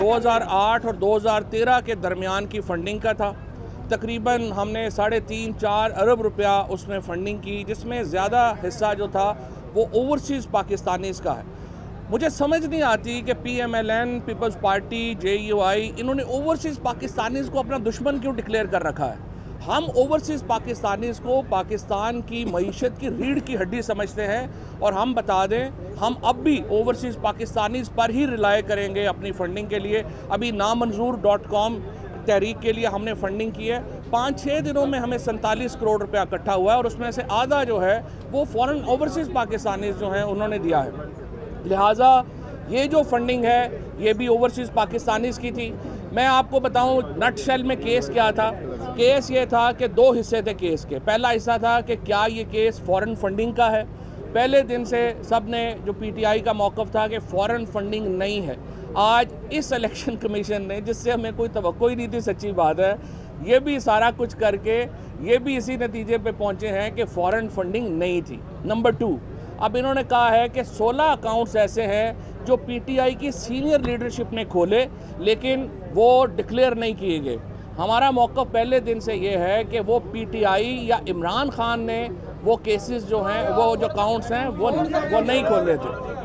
2008 और 2013 के दरमियान की फंडिंग का था। तकरीबन हमने 3.5-4 अरब रुपया उसमें फंडिंग की, जिसमें ज़्यादा हिस्सा जो था वो ओवरसीज़ पाकिस्तानीज़ का है। मुझे समझ नहीं आती कि PMLN, पीपल्स पार्टी, JUI इन्होंने ओवरसीज़ पाकिस्तानीज़ को अपना दुश्मन क्यों डिक्लेयर कर रखा है। हम ओवरसीज़ पाकिस्तानीज़ को पाकिस्तान की मईशत की रीढ़ की हड्डी समझते हैं और हम बता दें, हम अब भी ओवरसीज़ पाकिस्तानीज़ पर ही रिलाय करेंगे अपनी फ़ंडिंग के लिए। अभी नामंजूर.com तहरीक के लिए हमने फ़ंडिंग की है। 5-6 दिनों में हमें 47 करोड़ रुपया इकट्ठा हुआ है और उसमें से आधा जो है वो फ़ॉरेन ओवरसीज़ पाकिस्तानीज़ जो हैं उन्होंने दिया है। लिहाजा ये जो फंडिंग है ये भी ओवरसीज़ पाकिस्तानीज़ की थी। मैं आपको बताऊं नटशेल में केस क्या था। केस ये था कि 2 हिस्से थे केस के। पहला हिस्सा था कि क्या ये केस फ़ॉरेन फंडिंग का है। पहले दिन से सब ने जो PTI का मौक़िफ़ था कि फ़ॉरेन फंडिंग नहीं है। आज इस इलेक्शन कमीशन ने, जिससे हमें कोई तवक्को ही नहीं थी, सच्ची बात है, ये भी सारा कुछ करके ये भी इसी नतीजे पे पहुँचे हैं कि फ़ॉरेन फंडिंग नहीं थी। नंबर 2, अब इन्होंने कहा है कि 16 अकाउंट्स ऐसे हैं जो PTI की सीनियर लीडरशिप ने खोले लेकिन वो डिक्लेयर नहीं किए गए। हमारा मौक़िफ़ पहले दिन से ये है कि वो PTI या इमरान खान ने वो केसेस जो हैं, वो जो अकाउंट्स हैं वो नहीं खोले थे।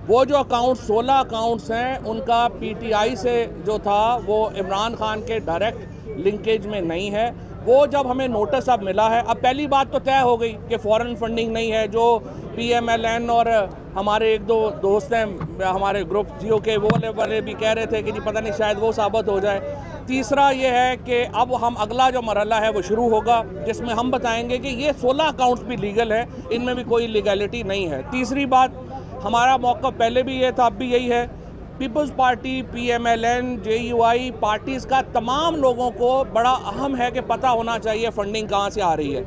वो जो अकाउंट्स 16 अकाउंट्स हैं उनका PTI से जो था वो इमरान खान के डायरेक्ट लिंकेज में नहीं है। वो जब हमें नोटिस अब मिला है, अब पहली बात तो तय हो गई कि फ़ॉरेन फंडिंग नहीं है। जो PMLN और हमारे 1-2 दोस्त हैं हमारे ग्रुप जियो के, वो वाले भी कह रहे थे कि जी पता नहीं शायद वो साबित हो जाए। तीसरा ये है कि अब हम अगला जो मरहला है वो शुरू होगा जिसमें हम बताएंगे कि ये 16 अकाउंट्स भी लीगल है, इनमें भी कोई लीगैलिटी नहीं है। तीसरी बात, हमारा मौक़िफ़ पहले भी ये था, अब भी यही है, people's party, PMLN, JUI parties का तमाम लोगों को बड़ा अहम है कि पता होना चाहिए फ़ंडिंग कहाँ से आ रही है।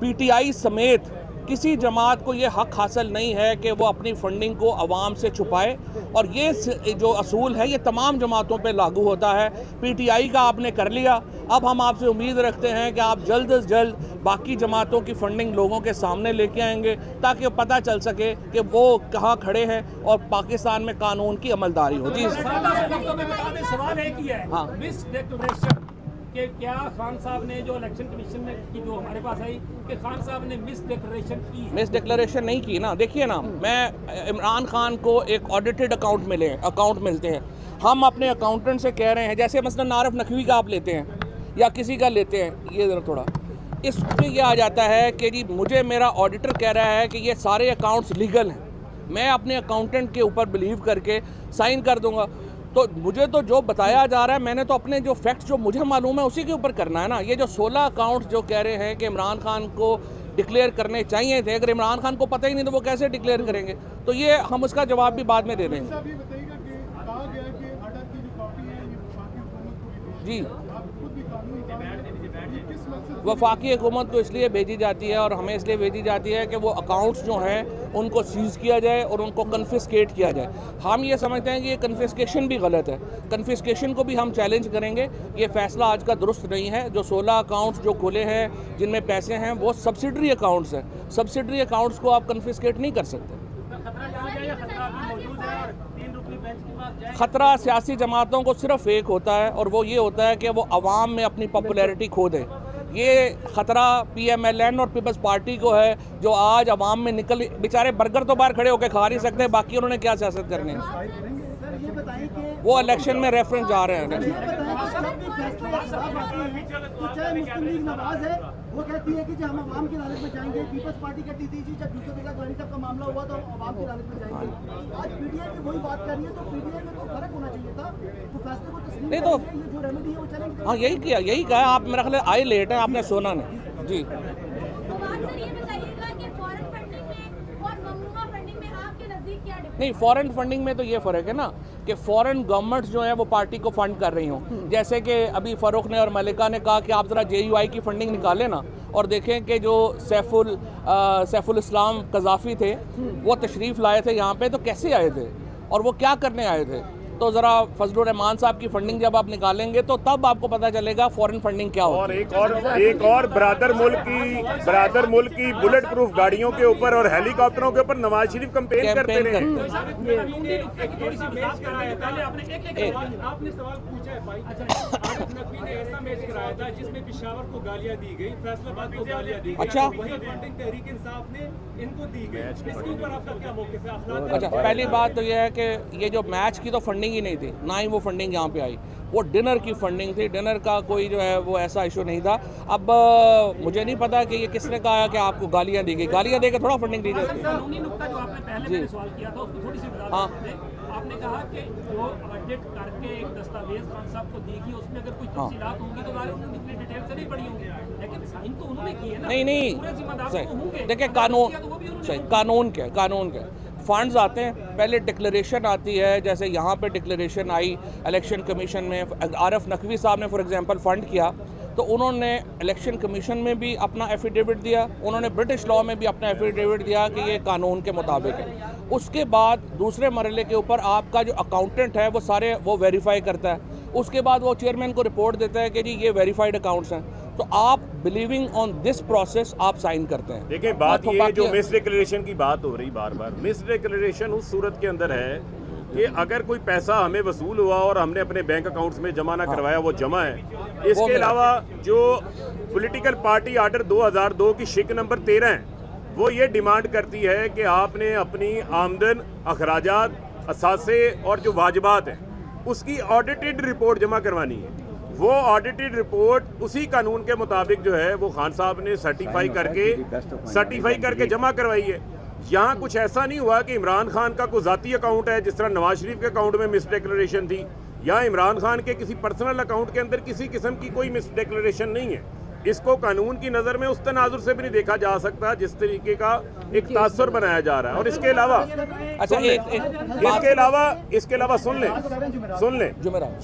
PTI समेत किसी जमात को ये हक़ हासिल नहीं है कि वो अपनी फ़ंडिंग को अवाम से छुपाए और ये जो असूल है ये तमाम जमातों पे लागू होता है। PTI का आपने कर लिया, अब हम आपसे उम्मीद रखते हैं कि आप जल्द से जल्द बाकी जमातों की फ़ंडिंग लोगों के सामने लेके आएंगे ताकि पता चल सके कि वो कहाँ खड़े हैं और पाकिस्तान में कानून की अमलदारी हो। जी सवाल एक ही है, हाँ, मिस डिक्लेरेशन कि क्या खान साहब ने जो इलेक्शन कमीशन में की जो हमारे पास आई कि खान साहब ने मिस डिक्लेरेशन की। मिस डिक्लेरेशन नहीं की ना। देखिए ना, मैं इमरान खान को एक ऑडिटेड अकाउंट मिलते हैं। हम अपने अकाउंटेंट से कह रहे हैं, जैसे मसलन आरिफ नकवी का आप लेते हैं या किसी का लेते हैं, ये ज़रा थोड़ा इसमें यह आ जाता है कि जी मुझे मेरा ऑडिटर कह रहा है कि ये सारे अकाउंट्स लीगल हैं, मैं अपने अकाउंटेंट के ऊपर बिलीव करके साइन कर दूंगा। तो मुझे तो जो बताया जा रहा है, मैंने तो अपने जो फैक्ट्स जो मुझे मालूम है उसी के ऊपर करना है ना। ये जो 16 अकाउंट्स जो कह रहे हैं कि इमरान खान को डिक्लेयर करने चाहिए थे, अगर इमरान खान को पता ही नहीं तो वो कैसे डिक्लेयर करेंगे? तो ये हम उसका जवाब भी बाद में दे देंगे। जी, वफाकी हुकूमत को इसलिए भेजी जाती है और हमें इसलिए भेजी जाती है कि वो अकाउंट्स जो हैं उनको सीज़ किया जाए और उनको कन्फिस्केट किया जाए। हम ये समझते हैं कि ये कन्फिस्केशन भी गलत है। कन्फिस्केशन को भी हम चैलेंज करेंगे। ये फ़ैसला आज का दुरुस्त नहीं है। जो 16 अकाउंट्स जो खुले हैं जिनमें पैसे हैं वो सब्सिडरी अकाउंट्स हैं। सब्सिडरी अकाउंट्स को आप कन्फिस्केट नहीं कर सकते। ख़तरा सियासी जमातों को सिर्फ एक होता है और वो ये होता है कि वो अवाम में अपनी पॉपुलैरिटी खो दें। ये ख़तरा PMLN और पीपल्स पार्टी को है जो आज अवाम में निकल, बेचारे बर्गर तो बाहर खड़े होकर खा नहीं सकते, बाकी उन्होंने क्या सियासत करनी है। वो इलेक्शन में रेफरेंस जा रहे हैं। वो कहती है कि जब हम अवाम की अदालत में जाएंगे, पीपल्स पार्टी कहती थी जब यूसुफ इकबाल साहब का मामला हुआ तो अवाम की अदालत में जाएंगे। आज PTI की वही बात कर रही है, तो PTI में तो फर्क होना चाहिए था। तो फैसले को तस्लीम नहीं तो ये जो रेमेडी है वो चलेंगे। हाँ, यही कहा आप, मेरा ख्याल आए लेट है, आपने सुना नहीं। जी, नहीं, फॉरेन फंडिंग में तो ये फ़र्क है ना कि फॉरेन गवर्नमेंट्स जो है वो पार्टी को फंड कर रही हों। जैसे कि अभी फ़ारूक ने और मलिका ने कहा कि आप ज़रा JUI की फ़ंडिंग निकालें ना और देखें कि जो सैफुल इस्लाम कज़ाफ़ी थे वो तशरीफ़ लाए थे यहाँ पे, तो कैसे आए थे और वो क्या करने आए थे। तो ज़रा फजलुर रहमान साहब की फंडिंग जब आप निकालेंगे तो तब आपको पता चलेगा फॉरेन फंडिंग क्या और होती है। एक और ब्रादर मुल्क की बुलेट प्रूफ गाड़ियों के ऊपर और हेलीकॉप्टरों के ऊपर नवाज शरीफ कैंपेन करते रहे। कानूनी नुक्ते की थोड़ी सी वजाहत कराएं। पहले आपने एक आपने सवाल पूछा है भाई। आरिफ नकवी ने ऐसा मैच कराया था जिसमें पेशावर को गालियां दी गई, फैसलाबाद को गालियां दी गई। अच्छा। वही फंडिंग तहरीक इंसाफ ने इनको दी गई। इसके ऊपर आपका क्या मौक़िफ़ है? अखलाक अच्छा, पहली बात तो यह है कि ये जो मैच की तो फंडिंग ही नहीं थी, ना ही वो फंडिंग यहाँ पे आई, वो डिनर की फंडिंग थी। डिनर का कोई जो है वो ऐसा इशू नहीं था। अब मुझे नहीं पता कि ये किसने कहा कि आपको गालियाँ दी गई, गालियाँ देकर थोड़ा फंडिंग दी जाती है। कानूनी नुक्ता जो आपने पहले मैंने सवाल किया था उसको थोड़ी सी हाँ। आपने कहा कि जो ऑडिट करके एक दस्तावेज खान साहब को दी गई उसमें अगर कोई तफसीलात होंगी तो उन्होंने इतनी डिटेल से नहीं पढ़ी होंगी, लेकिन साइन तो उन्होंने किए ना। नहीं पूरे जिम्मेदार सही, तो होंगे। देखिए अगर कानून किया तो वो भी उन्होंने सही, कानून क्या फंड्स आते हैं, पहले डिक्लेरेशन आती है। जैसे यहाँ पे डिक्लेरेशन आई इलेक्शन कमीशन में, आरिफ नकवी साहब ने फॉर एग्जांपल फ़ंड किया तो उन्होंने इलेक्शन कमीशन में भी अपना एफिडेविट दिया, उन्होंने ब्रिटिश लॉ में भी अपना एफिडेविट दिया कि ये कानून के मुताबिक है। उसके बाद दूसरे मरहले के ऊपर आपका जो अकाउंटेंट है वो सारे वो वेरीफाई करता है, उसके बाद वो चेयरमैन को रिपोर्ट देता है कि जी ये वेरीफाइड अकाउंट्स हैं, तो आप बिलीविंग ऑन दिस प्रोसेस आप साइन करते हैं। देखिए बात ये जो मिस डिक्लेरेशन की बात हो रही बार बार, मिस डिक्लेरेशन उस सूरत के अंदर है कि अगर कोई पैसा हमें वसूल हुआ और हमने अपने बैंक अकाउंट्स में जमा ना करवाया, वो जमा है। इसके अलावा जो पॉलिटिकल पार्टी आर्डर 2002 की शिक नंबर 13 है, वो ये डिमांड करती है कि आपने अपनी आमदन, अखराजात, असासे और जो वाजिबात हैं उसकी ऑडिटेड रिपोर्ट जमा करवानी है। वो ऑडिटेड रिपोर्ट उसी कानून के मुताबिक जो है वो खान साहब ने सर्टिफाई करके जमा करवाई है। यहाँ कुछ ऐसा नहीं हुआ कि इमरान खान का कोई ज़ाती अकाउंट है जिस तरह नवाज शरीफ के अकाउंट में मिस डिक्लेरेशन थी, या इमरान खान के किसी पर्सनल अकाउंट के अंदर किसी किस्म की कोई मिस डिक्लेरेशन नहीं है। इसको कानून की नज़र में उस तनाजुर से भी नहीं देखा जा सकता जिस तरीके का एक तासुर बनाया जा रहा है। और इसके अलावा इसके अलावा सुन लें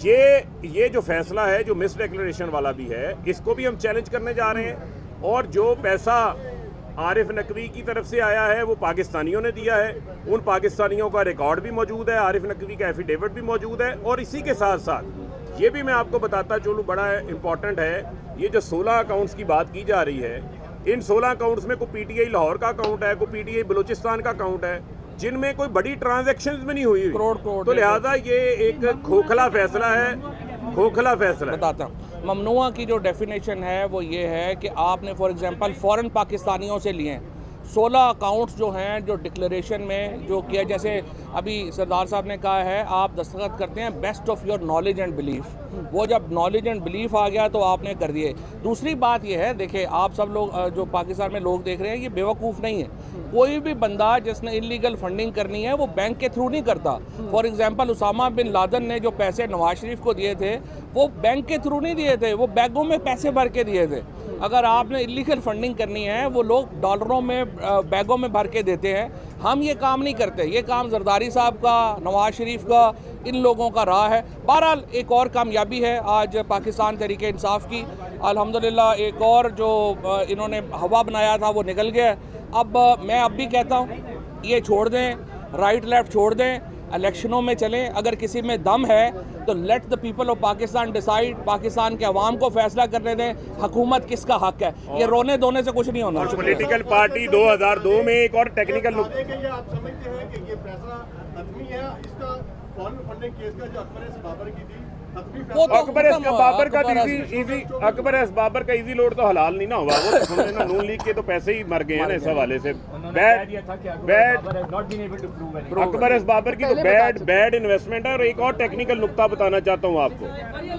ये जो फैसला है जो मिस डिक्लेरेशन वाला भी है, इसको भी हम चैलेंज करने जा रहे हैं। और जो पैसा आरिफ नकवी की तरफ से आया है वो पाकिस्तानियों ने दिया है, उन पाकिस्तानियों का रिकॉर्ड भी मौजूद है, आरिफ नकवी का एफिडेविट भी मौजूद है। और इसी के साथ साथ ये भी मैं आपको बताता चलूँ, बड़ा इंपॉर्टेंट है, ये जो 16 अकाउंट्स की बात की जा रही है, इन 16 अकाउंट्स में कोई पीटीआई लाहौर का अकाउंट है, कोई पीटीआई बलूचिस्तान का अकाउंट है, जिनमें कोई बड़ी ट्रांजैक्शंस भी नहीं हुई। तो लिहाजा ये एक खोखला फैसला है। बताता हूँ, ममनुआ की जो डेफिनेशन है वो ये है कि आपने फॉर एग्जांपल फॉरेन पाकिस्तानियों से लिए हैं 16 अकाउंट्स जो हैं जो डिक्लेरेशन में जो किया, जैसे अभी सरदार साहब ने कहा है आप दस्तखत करते हैं best of your knowledge and belief, वो जब नॉलेज एंड बिलीफ आ गया तो आपने कर दिए। दूसरी बात ये है, देखिए आप सब लोग जो पाकिस्तान में लोग देख रहे हैं ये बेवकूफ़ नहीं है। कोई भी बंदा जिसने इलीगल फंडिंग करनी है वो बैंक के थ्रू नहीं करता। For example Osama bin Laden ने जो पैसे नवाज शरीफ को दिए थे वो बैंक के थ्रू नहीं दिए थे, वो बैगों में पैसे भर के दिए थे। अगर आपने इलीगल फंडिंग करनी है वो लोग डॉलरों में बैगों में भर के देते हैं। हम ये काम नहीं करते, ये काम जरदारी साहब का, नवाज शरीफ का, इन लोगों का रहा है। बहरहाल एक और कामयाबी है आज पाकिस्तान तहरीक इंसाफ की, अल्हम्दुलिल्लाह एक और जो इन्होंने हवा बनाया था वो निकल गया। अब मैं अब भी कहता हूँ ये छोड़ दें, राइट लेफ्ट छोड़ दें, इलेक्शनों में चलें। अगर किसी में दम है तो let the people of Pakistan decide, Pakistan के अवाम को फैसला करने दें हुकूमत किसका हक है। ये रोने धोने से कुछ नहीं होना। पॉलिटिकल पार्टी 2002 में एक और टेक्निकल आप समझते हैं कि ये फैसला हतमी है इसका फॉरेन फंडिंग केस का जो अकबर एस बाबर की थी, अकबर एस बाबर का इजी लोड तो हलाल नहीं ना हुआ, वो तो सुनने ना नून लीग के तो पैसे ही मर गए हैं ना इस हवाले से। अकबर एस बाबर की तो बैड इन्वेस्टमेंट है। और एक और टेक्निकल नुक्ता बताना चाहता हूँ आपको,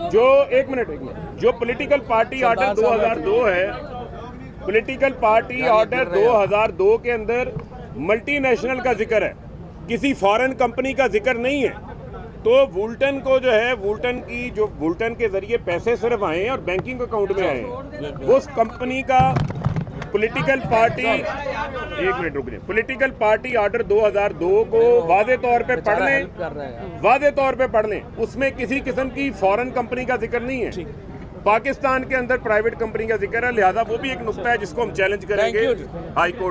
जो एक मिनट जो पॉलिटिकल पार्टी आर्डर 2002 है, पॉलिटिकल पार्टी आर्डर 2002 के अंदर मल्टीनेशनल का जिक्र है, किसी फॉरेन कंपनी का जिक्र नहीं है। तो वुल्टन को जो है वुल्टन के जरिए पैसे सिर्फ आए हैं और बैंकिंग अकाउंट में आए हैं, उस कंपनी का पॉलिटिकल पार्टी एक मिनट रुक जाए, पॉलिटिकल पार्टी आर्डर 2002 को वाज़े तौर पे पढ़ लें, उसमें किसी किस्म की फॉरेन कंपनी का जिक्र नहीं है, पाकिस्तान के अंदर प्राइवेट कंपनी का जिक्र है। लिहाजा वो भी एक नुक्ता है जिसको हम चैलेंज करेंगे हाई कोर्ट।